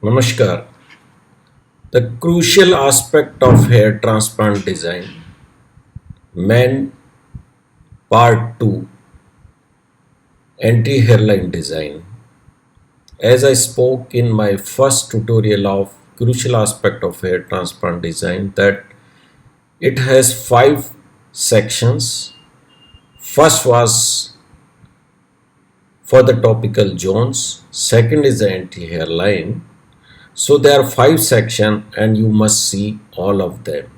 Namaskar. The crucial aspect of hair transplant design, men part 2, anti hairline design. As I spoke in my first tutorial of crucial aspect of hair transplant design, that it has 5 sections. First was for the topical zones, second is the anti hairline. So there are 5 sections and you must see all of them.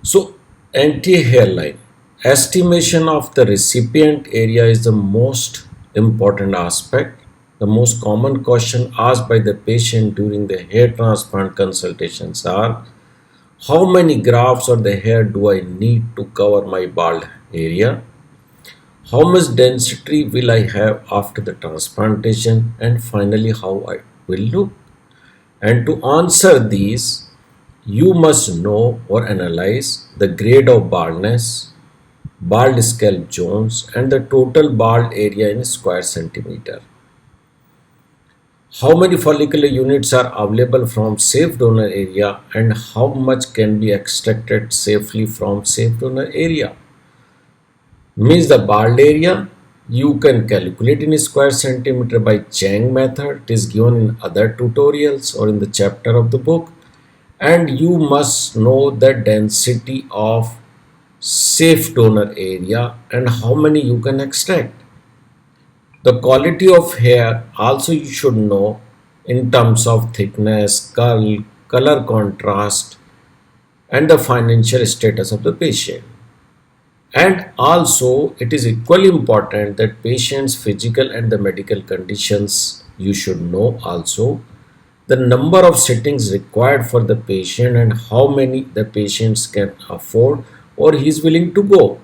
So, anti-hairline estimation of the recipient area is the most important aspect. The most common question asked by the patient during the hair transplant consultations are, how many grafts of the hair do I need to cover my bald area? How much density will I have after the transplantation? And finally, how I will look? And to answer these, you must know or analyze the grade of baldness, bald scalp zones, and the total bald area in square centimeter. How many follicular units are available from safe donor area and how much can be extracted safely from safe donor area? Means the bald area you can calculate in square centimeter by Chang method. It is given in other tutorials or in the chapter of the book. And you must know the density of safe donor area and how many you can extract. The quality of hair also you should know in terms of thickness, curl, color contrast, and the financial status of the patient. And also it is equally important that patient's physical and the medical conditions you should know also, the number of sittings required for the patient and how many the patients can afford or he is willing to go.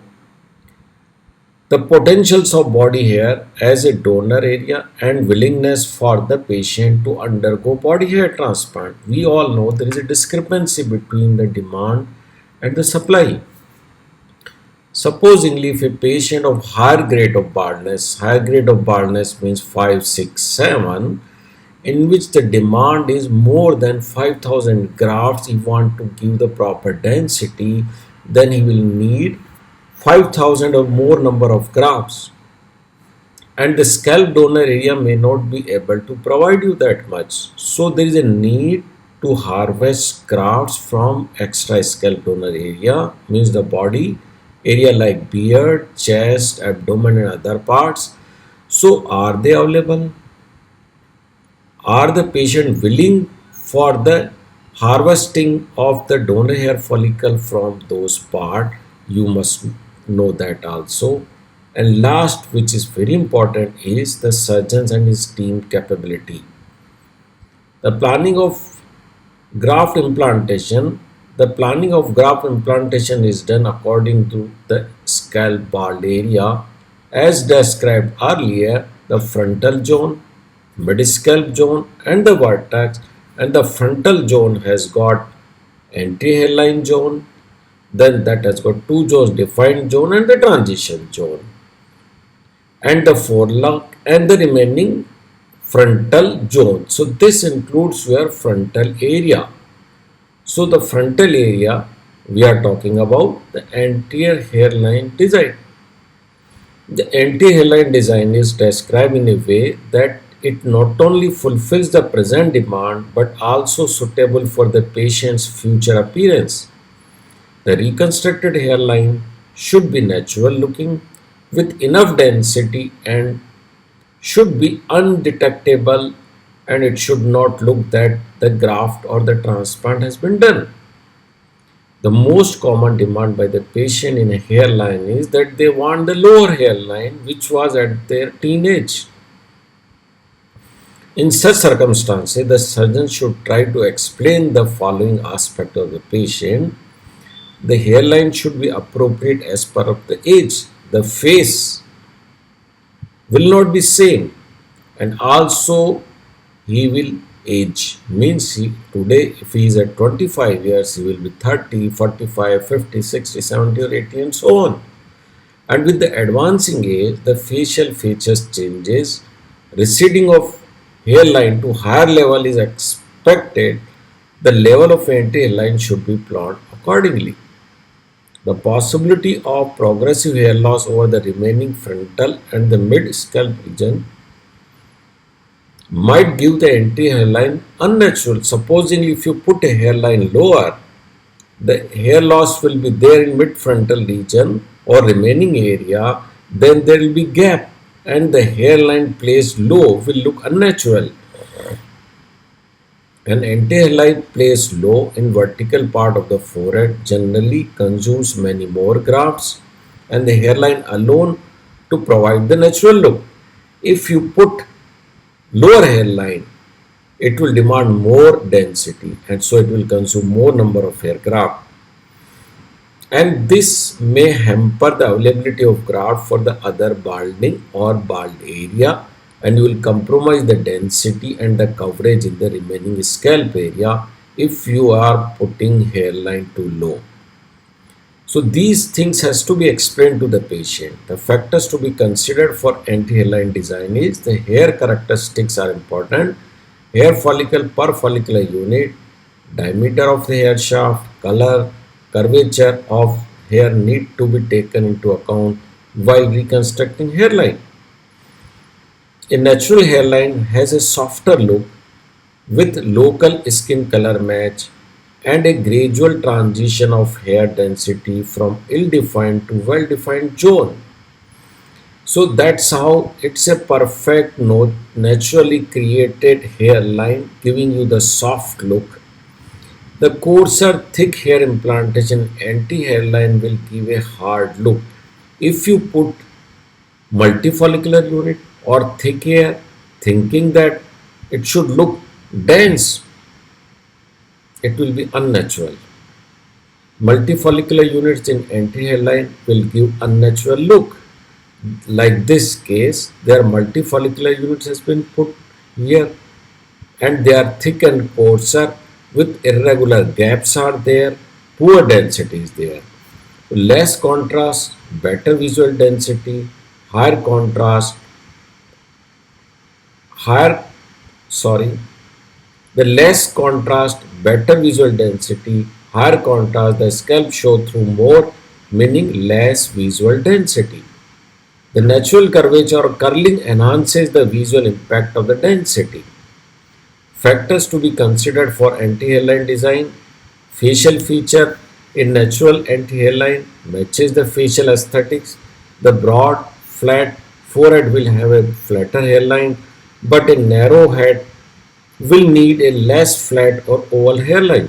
The potentials of body hair as a donor area and willingness for the patient to undergo body hair transplant. We all know there is a discrepancy between the demand and the supply. Supposingly, if a patient of higher grade of baldness means 5, 6, 7, in which the demand is more than 5000 grafts, he want to give the proper density, then he will need 5000 or more number of grafts. And the scalp donor area may not be able to provide you that much. So there is a need to harvest grafts from extra scalp donor area, means the body area like beard, chest, abdomen and other parts. So are they available? Are the patient willing for the harvesting of the donor hair follicle from those parts? You must know that also. And last, which is very important, is the surgeons and his team capability. The planning of graft implantation. The planning of graft implantation is done according to the scalp bald area as described earlier, the frontal zone, mid-scalp zone and the vertex, and the frontal zone has got anti-hairline zone, then that has got two zones, defined zone and the transition zone, and the forelock and the remaining frontal zone. So this includes your frontal area. So the frontal area we are talking about the anterior hairline design. The anti-hairline design is described in a way that it not only fulfills the present demand but also suitable for the patient's future appearance. The reconstructed hairline should be natural looking with enough density and should be undetectable, and it should not look that the graft or the transplant has been done. The most common demand by the patient in a hairline is that they want the lower hairline which was at their teenage. In such circumstances, the surgeon should try to explain the following aspect of the patient. The hairline should be appropriate as per of the age. The face will not be same, and also he will age, means today if he is at 25 years he will be 30, 45, 50, 60, 70 or 80 and so on. And with the advancing age the facial features changes, receding of hairline to higher level is expected, the level of anti-hairline should be plotted accordingly. The possibility of progressive hair loss over the remaining frontal and the mid-scalp region might give the anti-hairline unnatural. Supposing if you put a hairline lower, the hair loss will be there in mid-frontal region or remaining area, then there will be gap and the hairline placed low will look unnatural. An anti-hairline placed low in vertical part of the forehead generally consumes many more grafts and the hairline alone to provide the natural look. If you put lower hairline, it will demand more density and so it will consume more number of hair graft. And this may hamper the availability of graft for the other balding or bald area and you will compromise the density and the coverage in the remaining scalp area if you are putting hairline too low. So these things has to be explained to the patient. The factors to be considered for anti-hairline design is the hair characteristics are important. Hair follicle per follicular unit, diameter of the hair shaft, color, curvature of hair need to be taken into account while reconstructing hairline. A natural hairline has a softer look with local skin color match and a gradual transition of hair density from ill-defined to well-defined zone. So that's how it's a perfect naturally created hairline giving you the soft look. The coarser thick hair implantation anti-hairline will give a hard look. If you put multifollicular unit or thick hair thinking that it should look dense, it will be unnatural. Multifollicular units in anti-hairline will give unnatural look. Like this case, their multifollicular units has been put here and they are thick and coarser with irregular gaps are there, poor density is there. Less contrast, better visual density, higher contrast, higher, sorry, the less contrast, better visual density, higher contrast, the scalp show through more, meaning less visual density. The natural curvature or curling enhances the visual impact of the density. Factors to be considered for anti-hairline design. Facial feature in natural anti-hairline matches the facial aesthetics. The broad, flat forehead will have a flatter hairline, but a narrow head will need a less flat or oval hairline.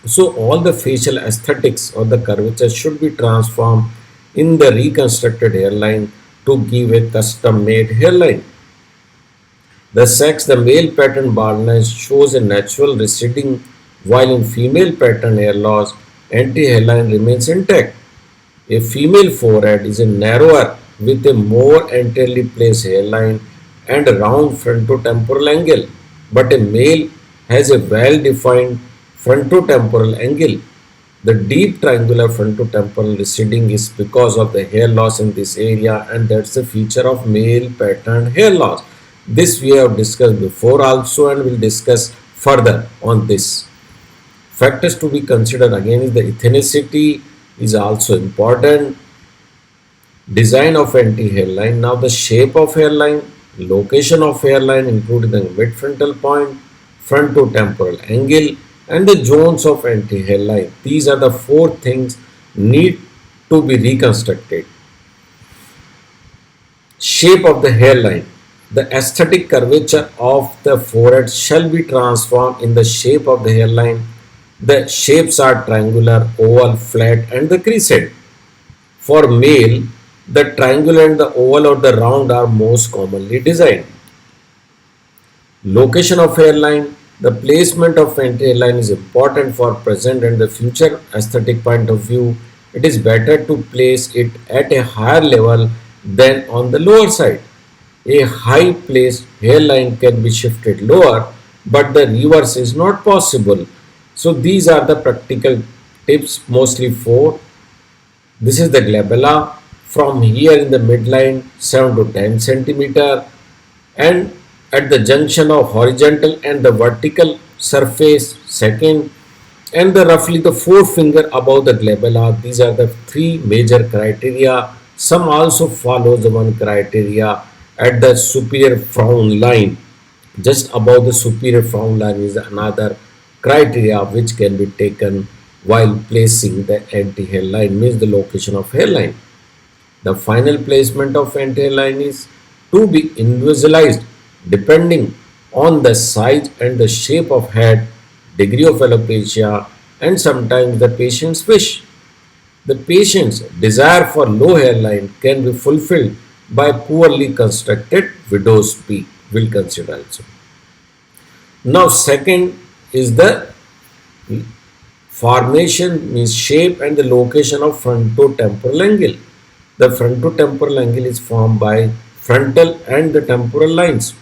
So all the facial aesthetics or the curvature should be transformed in the reconstructed hairline to give a custom made hairline. The sex, the male pattern baldness shows a natural receding while in female pattern hair loss, anti-hairline remains intact. A female forehead is a narrower with a more anteriorly placed hairline and a round frontotemporal angle, but a male has a well-defined frontotemporal angle. The deep triangular frontotemporal receding is because of the hair loss in this area and that's the feature of male pattern hair loss. This we have discussed before also and will discuss further on this. Factors to be considered again is the ethnicity is also important. Design of anti-hairline. Now the shape of hairline, location of hairline including the mid-frontal point, frontotemporal angle and the zones of anti-hairline. These are the four things need to be reconstructed. Shape of the hairline. The aesthetic curvature of the forehead shall be transformed in the shape of the hairline. The shapes are triangular, oval, flat and the crescent. For male, the triangular and the oval or the round are most commonly designed. Location of hairline. The placement of anti-hairline is important for present and the future aesthetic point of view. It is better to place it at a higher level than on the lower side. A high placed hairline can be shifted lower, but the reverse is not possible. So these are the practical tips mostly for. This is the glabella from here in the midline 7 to 10 centimeter and at the junction of horizontal and the vertical surface, second, and the roughly the forefinger above the glabella. These are the three major criteria. Some also follow the one criteria at the superior frown line. Just above the superior frown line is another criteria which can be taken while placing the anti-hairline, means the location of hairline. The final placement of anti-hairline is to be individualized depending on the size and the shape of head, degree of alopecia, and sometimes the patient's wish. The patient's desire for low hairline can be fulfilled by poorly constructed widow's peak. We'll consider also. Now, second is the formation, means shape and the location of frontotemporal angle. The frontotemporal angle is formed by frontal and the temporal lines,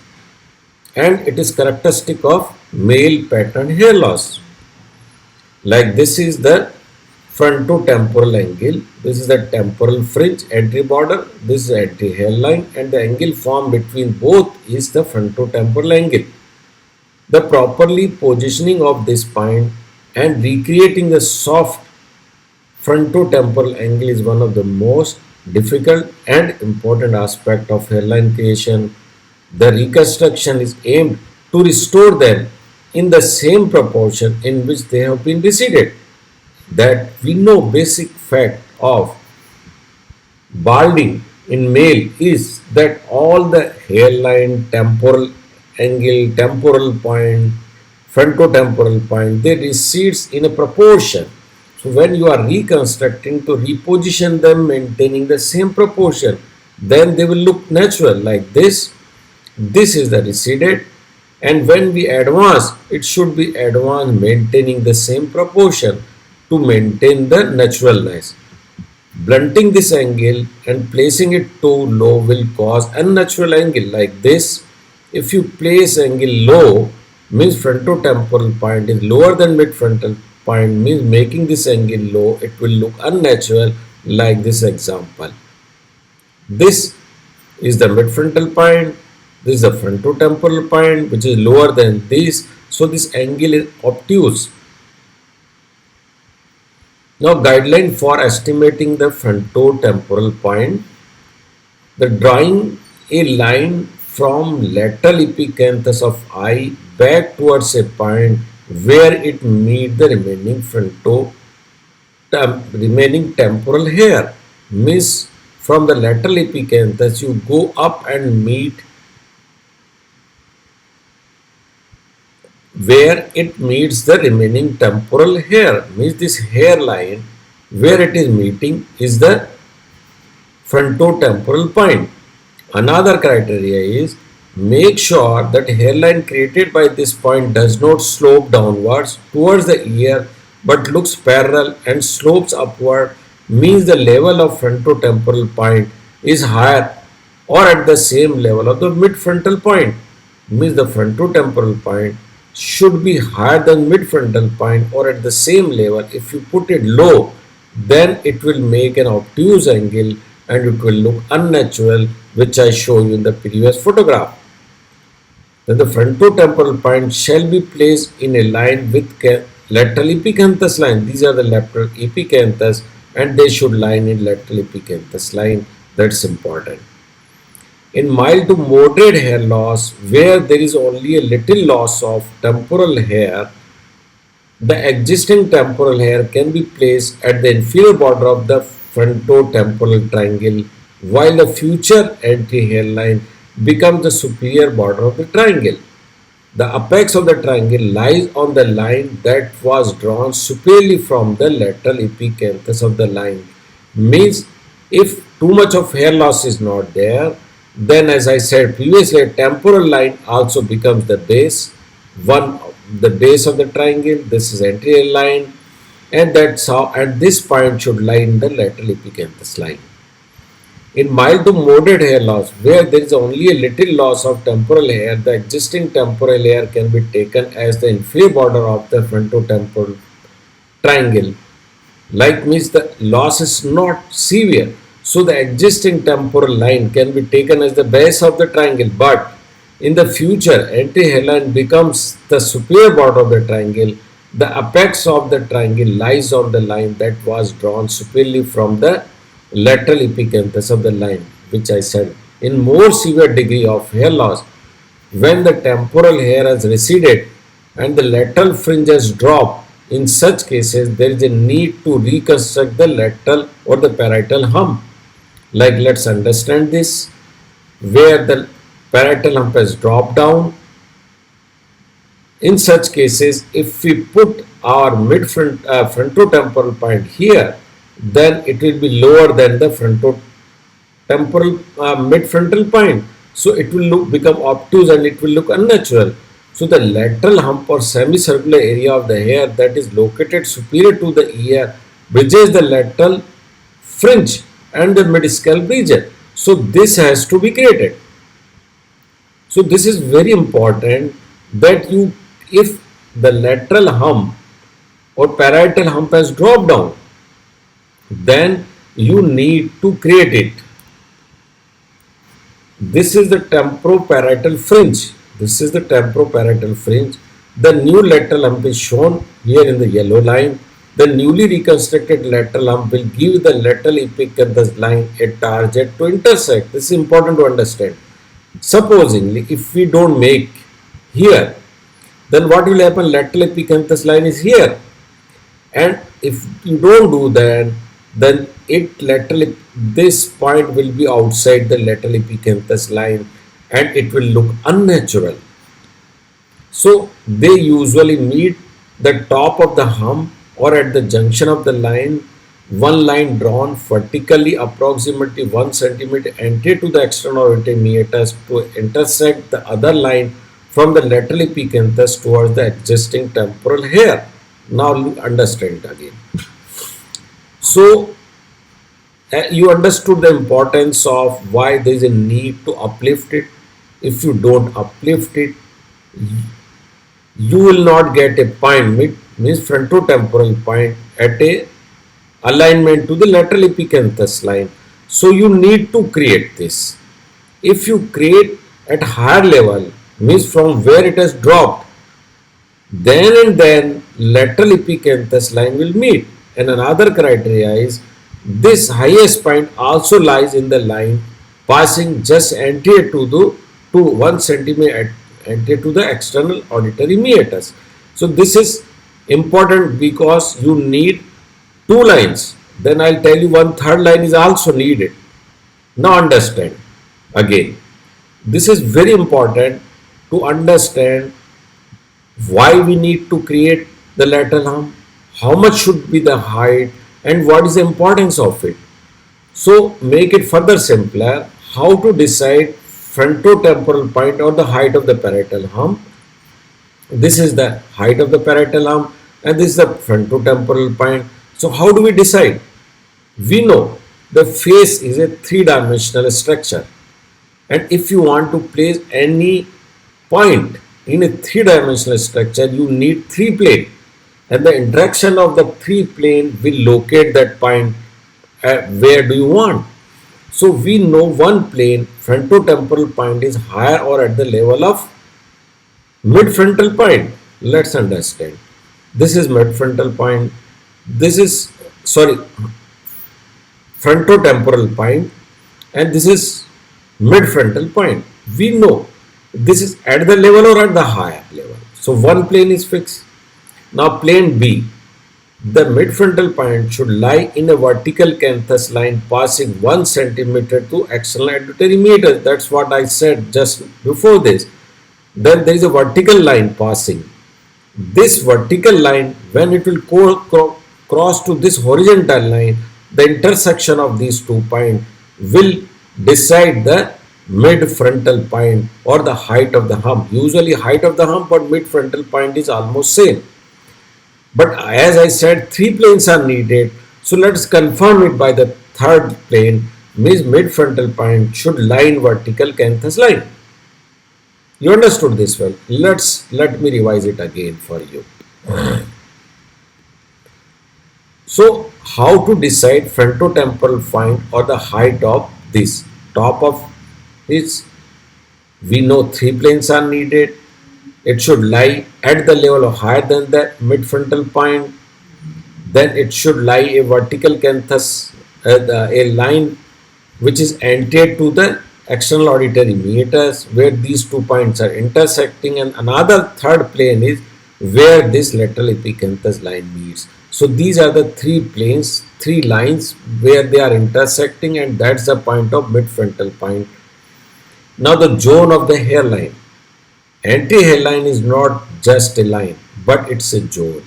and it is characteristic of male pattern hair loss. Like this is the frontotemporal angle, this is the temporal fringe entry border, this is entry hairline, and the angle formed between both is the frontotemporal angle. The properly positioning of this point and recreating the soft frontotemporal angle is one of the most difficult and important aspect of hairline creation. The reconstruction is aimed to restore them in the same proportion in which they have been receded. That we know basic fact of balding in male is that all the hairline, temporal angle, temporal point, frontotemporal point, they recedes in a proportion. So when you are reconstructing to reposition them maintaining the same proportion, then they will look natural like this. This is the receded, and when we advance, it should be advanced maintaining the same proportion to maintain the naturalness. Blunting this angle and placing it too low will cause unnatural angle like this. If you place angle low, means frontotemporal point is lower than midfrontal point, means making this angle low, it will look unnatural like this example. This is the midfrontal point, this is the frontotemporal point which is lower than this, so this angle is obtuse. Now, guideline for estimating the frontotemporal point. The drawing a line from lateral epicanthus of eye back towards a point where it meets the remaining temporal hair. Means from the lateral epicanthus you go up and meet where it meets the remaining temporal hair, means this hairline where it is meeting is the frontotemporal point. Another criteria is make sure that hairline created by this point does not slope downwards towards the ear but looks parallel and slopes upward, means the level of frontotemporal point is higher or at the same level of the midfrontal point, means the frontotemporal point should be higher than midfrontal point or at the same level. If you put it low, then it will make an obtuse angle and it will look unnatural, which I show you in the previous photograph. Then the frontotemporal point shall be placed in a line with lateral epicanthus line. These are the lateral epicanthus and they should line in lateral epicanthus line. That's important. In mild to moderate hair loss, where there is only a little loss of temporal hair, the existing temporal hair can be placed at the inferior border of the frontotemporal triangle, while the future anti-hairline becomes the superior border of the triangle. The apex of the triangle lies on the line that was drawn superiorly from the lateral epicanthus of the line. Means if too much of hair loss is not there, then as I said previously, a temporal line also becomes the base, the base of the triangle. This is anterior line, and that's how at this point should lie in the lateral epicanthus line. In mild to moderate hair loss, where there is only a little loss of temporal hair, the existing temporal hair can be taken as the inferior border of the frontotemporal triangle. Like means the loss is not severe, so the existing temporal line can be taken as the base of the triangle, but In the future, anti-hairline becomes the superior part of the triangle. The apex of the triangle lies on the line that was drawn superiorly from the lateral epicanthus of the line, which I said. In more severe degree of hair loss, when the temporal hair has receded and the lateral fringe has dropped, in such cases there is a need to reconstruct the lateral or the parietal hump. Like, let's understand this. Where the parietal hump has dropped down, in such cases, if we put our frontotemporal point here, then it will be lower than the frontotemporal midfrontal point. So it will become obtuse and it will look unnatural. So the lateral hump or semicircular area of the hair that is located superior to the ear bridges the lateral fringe and the mid-scalp region. So this has to be created. So this is very important that if the lateral hump or parietal hump has dropped down, then you need to create it. This is the temporoparietal fringe. This is the temporoparietal fringe. The new lateral hump is shown here in the yellow line. The newly reconstructed lateral hump will give the lateral epicanthus line a target to intersect. This is important to understand. Supposingly, if we don't make here, then what will happen? Lateral epicanthus line is here, and if you don't do that, then this point will be outside the lateral epicanthus line, and it will look unnatural. So they usually meet the top of the hump or at the junction of the line. One line drawn vertically approximately 1 centimeter anterior to the external auditory meatus to intersect the other line from the lateral epicanthus towards the existing temporal hair. Now understand it again. So you understood the importance of why there is a need to uplift it. If you don't uplift it, you will not get a point, means frontotemporal point at a alignment to the lateral epicanthus line. So you need to create this. If you create at higher level, means from where it has dropped, then lateral epicanthus line will meet. And another criteria is this highest point also lies in the line passing just anterior to 1 centimeter anterior to the external auditory meatus. So this is important because you need two lines. Then I'll tell you one third line is also needed. Now understand again. This is very important to understand why we need to create the lateral hump, how much should be the height, and what is the importance of it. So make it further simpler. How to decide frontotemporal point or the height of the parietal hump. This is the height of the parietal hump and this is the frontotemporal point. So how do we decide? We know the face is a three-dimensional structure, and if you want to place any point in a three-dimensional structure, you need three planes, and the interaction of the three plane will locate that point where do you want. So we know one plane frontotemporal point is higher or at the level of midfrontal point. Let's understand. This is midfrontal point. This is frontotemporal point, and this is midfrontal point. We know this is at the level or at the higher level. So one plane is fixed. Now plane B, the midfrontal point should lie in a vertical canthus line passing 1 centimeter to external auditory meatus. That's what I said just before this. Then there is a vertical line passing. This vertical line, when it will cross to this horizontal line, the intersection of these 2 points will decide the mid-frontal point or the height of the hump. Usually height of the hump or mid-frontal point is almost same. But as I said, 3 planes are needed. So let's confirm it by the third plane, means mid-frontal point should lie in vertical canthus line. You understood this well. Let me revise it again for you. So how to decide frontotemporal point or the height of this top of its We know three planes are needed. It should lie at the level of higher than the midfrontal point. Then it should lie a vertical canthus, a line which is anterior to the external auditory meatus, where these 2 points are intersecting, and another third plane is where this lateral epicanthus line meets. So these are the three planes, three lines where they are intersecting, and that's the point of midfrontal point. Now the zone of the hairline. Anti-hairline is not just a line, but it's a zone.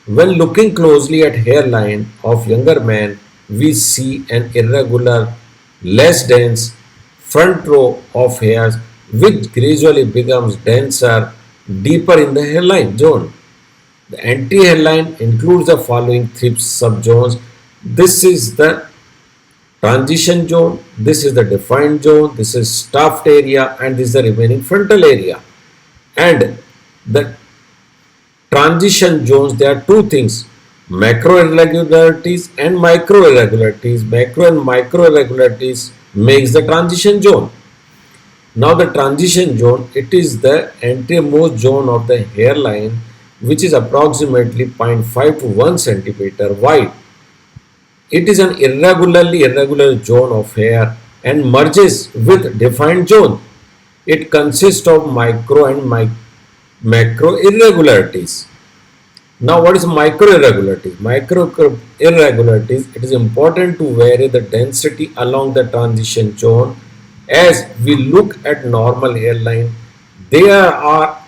When looking closely at hairline of younger men, we see an irregular, less dense front row of hairs which gradually becomes denser deeper in the hairline zone. The anti-hairline includes the following three subzones. This is the transition zone, this is the defined zone, this is stuffed area, and this is the remaining frontal area. And the transition zones, there are two things: macro irregularities and micro irregularities. Macro and micro irregularities makes the transition zone. Now the transition zone, it is the anteriormost zone of the hairline, which is approximately 0.5 to 1 centimeter wide. It is an irregular zone of hair and merges with defined zone. It consists of micro and macro irregularities. Now, what is micro irregularities? Micro irregularities, it is important to vary the density along the transition zone. As we look at normal hairline, there are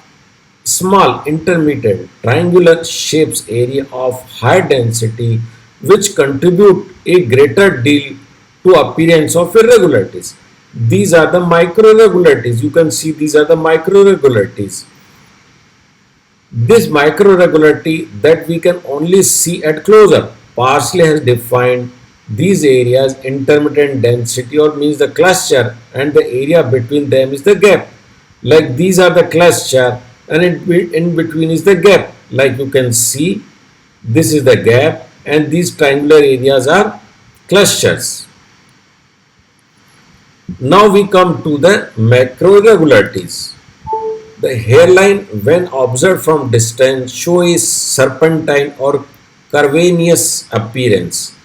small intermittent triangular shapes area of high density which contribute a greater deal to appearance of irregularities. These are the micro irregularities. You can see these are the micro irregularities. This micro irregularity that we can only see at close-up. Parsley has defined these areas intermittent density, or means the cluster, and the area between them is the gap. Like these are the cluster, and in between is the gap. Like you can see, this is the gap, and these triangular areas are clusters. Now we come to the macro irregularities. The hairline, when observed from distance, show a serpentine or curvaneous appearance.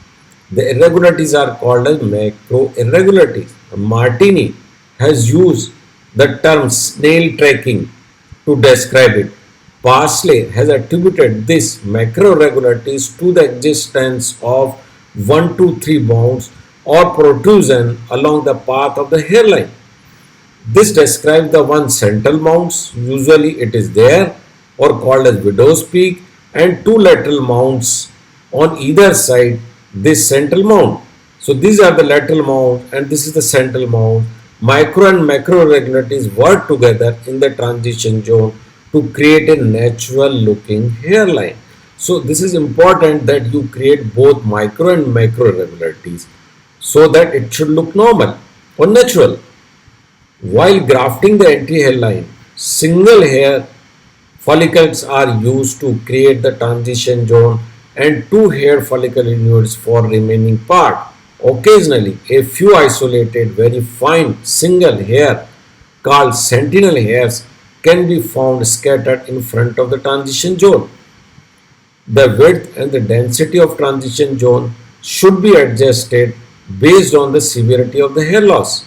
The irregularities are called as macro irregularities. Martini has used the term snail tracking to describe it. Parsley has attributed these macro irregularities to the existence of 1 to 3 bounds or protrusion along the path of the hairline. This describes the one central mounts, usually it is there, or called as widow's peak, and two lateral mounts on either side this central mount. So these are the lateral mount and this is the central mount. Micro and macro irregularities work together in the transition zone to create a natural looking hairline. So this is important that you create both micro and macro irregularities so that it should look normal or natural. While grafting the anti-hairline, single hair follicles are used to create the transition zone and two hair follicle units for remaining part. Occasionally, a few isolated, very fine single hair called sentinel hairs can be found scattered in front of the transition zone. The width and the density of transition zone should be adjusted based on the severity of the hair loss.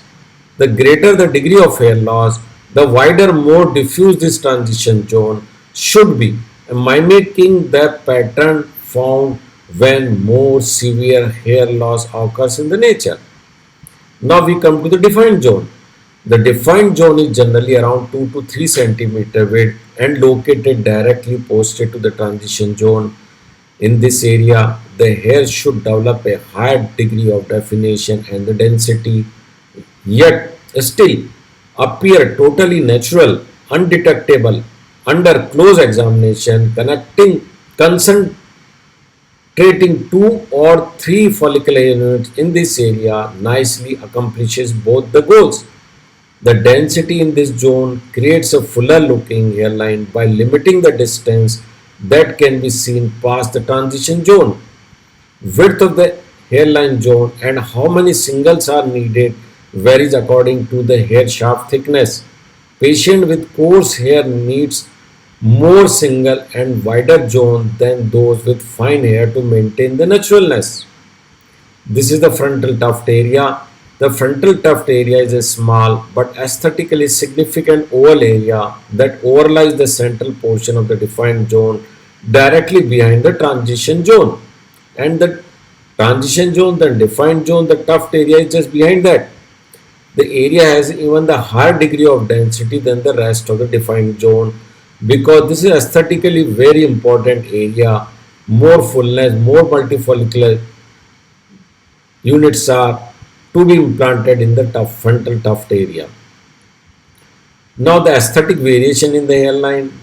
The greater the degree of hair loss, the wider, more diffuse this transition zone should be, mimicking the pattern found when more severe hair loss occurs in the nature. Now we come to the defined zone. The defined zone is generally around 2 to 3 centimeter width and located directly posted to the transition zone. In this area, the hair should develop a higher degree of definition and the density, yet still appear totally natural, undetectable under close examination. Concentrating two or three follicular units in this area nicely accomplishes both the goals. The density in this zone creates a fuller looking hairline by limiting the distance that can be seen past the transition zone. Width of the hairline zone and how many singles are needed varies according to the hair shaft thickness. Patient with coarse hair needs more single and wider zone than those with fine hair to maintain the naturalness. This is the frontal tuft area. The frontal tuft area is a small but aesthetically significant oval area that overlies the central portion of the defined zone directly behind the transition zone. And the transition zone, the defined zone, the tuft area is just behind that. The area has even the higher degree of density than the rest of the defined zone because this is aesthetically very important area. More fullness, more multifollicular units are to be implanted in the frontal tuft area. Now the aesthetic variation in the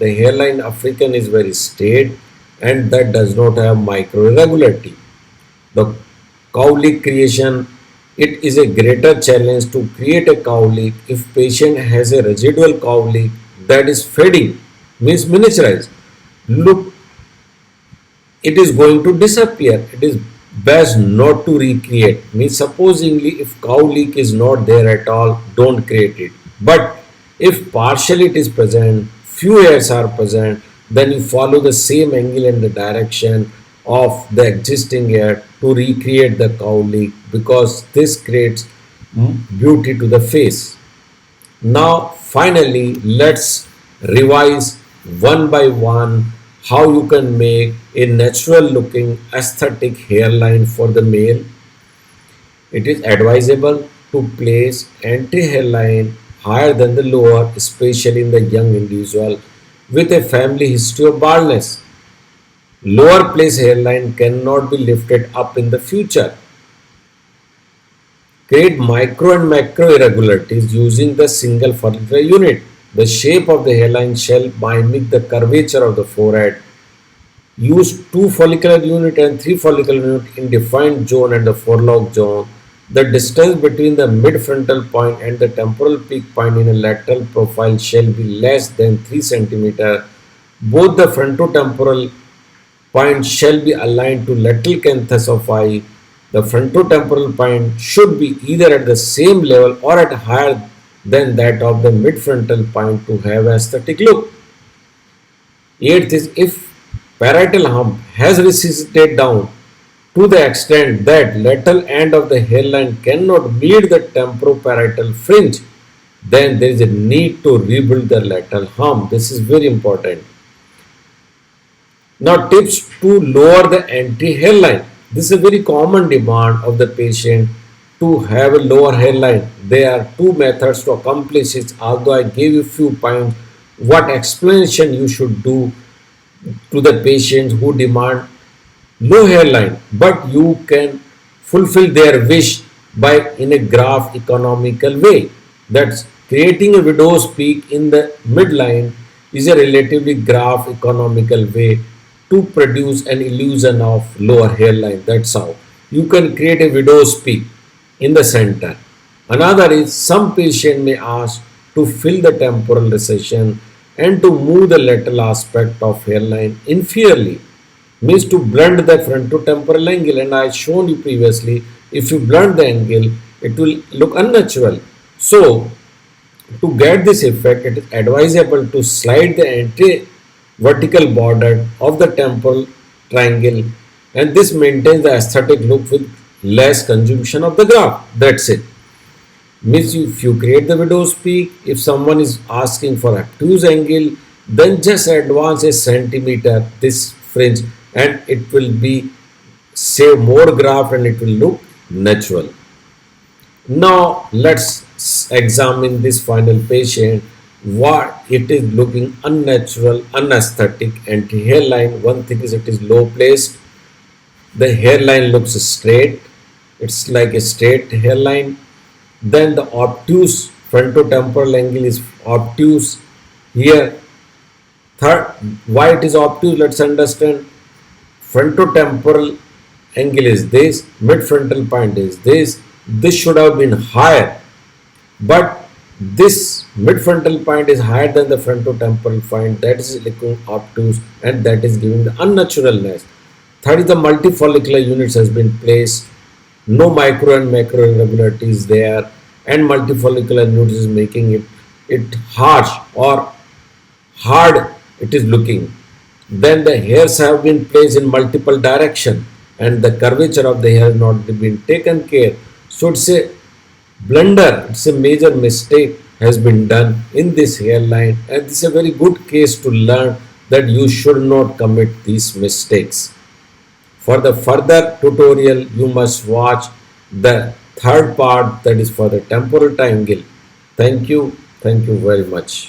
hairline African is very straight and that does not have micro irregularity. The cowlick creation, it is a greater challenge to create a cowlick if patient has a residual cowlick that is fading, means miniaturized. Look, it is going to disappear. It is best not to recreate. Means supposingly if cowlick is not there at all, don't create it. But if partially it is present, few hairs are present, then you follow the same angle and the direction of the existing hair to recreate the cowlick because this creates beauty to the face. Now, finally, let's revise one by one how you can make a natural looking aesthetic hairline for the male. It is advisable to place anti-hairline higher than the lower, especially in the young individual with a family history of baldness. Lower place hairline cannot be lifted up in the future. Create micro and macro irregularities using the single follicular unit. The shape of the hairline shall mimic the curvature of the forehead. Use 2 follicular unit and 3 follicular unit in defined zone and the forelock zone. The distance between the mid-frontal point and the temporal peak point in a lateral profile shall be less than 3 cm. Both the frontotemporal points shall be aligned to lateral canthus of eye. The frontotemporal point should be either at the same level or at higher than that of the midfrontal point to have aesthetic look. Eighth is if parietal hump has receded down to the extent that lateral end of the hairline cannot meet the temporoparietal fringe, then there is a need to rebuild the lateral hump. This is very important. Now tips to lower the anti-hairline. This is a very common demand of the patient to have a lower hairline. There are 2 methods to accomplish it. Although I gave you few points, what explanation you should do to the patients who demand low hairline, but you can fulfill their wish by in a graph economical way. That's creating a widow's peak in the midline is a relatively graph economical way to produce an illusion of lower hairline. That's how you can create a widow's peak in the center. Another is some patient may ask to fill the temporal recession and to move the lateral aspect of hairline inferiorly, means to blunt the frontotemporal angle, and I shown you previously if you blunt the angle it will look unnatural. So to get this effect it is advisable to slide the anti vertical border of the temporal triangle, and this maintains the aesthetic look with less consumption of the graph. That's it. Means if you create the widow's peak, if someone is asking for obtuse angle, then just advance a centimeter this fringe and it will be save more graph and it will look natural. Now let's examine this final patient. What it is looking unnatural, unaesthetic anti-hairline. One thing is it is low placed. The hairline looks straight. It's like a straight hairline. Then the obtuse frontotemporal angle is obtuse here. Third, why it is obtuse? Let's understand. Frontotemporal angle is this, midfrontal point is this. This should have been higher, but this midfrontal point is higher than the frontotemporal point. That is looking obtuse, and that is giving the unnaturalness. Third is the multifollicular units has been placed. No micro and macro irregularities there, and multifollicular nodes is making it harsh or hard it is looking. Then the hairs have been placed in multiple direction and the curvature of the hair has not been taken care. So it's a blunder, it's a major mistake has been done in this hairline, and this is a very good case to learn that you should not commit these mistakes. For the further tutorial, you must watch the third part, that is for the temporal triangle. Thank you. Thank you very much.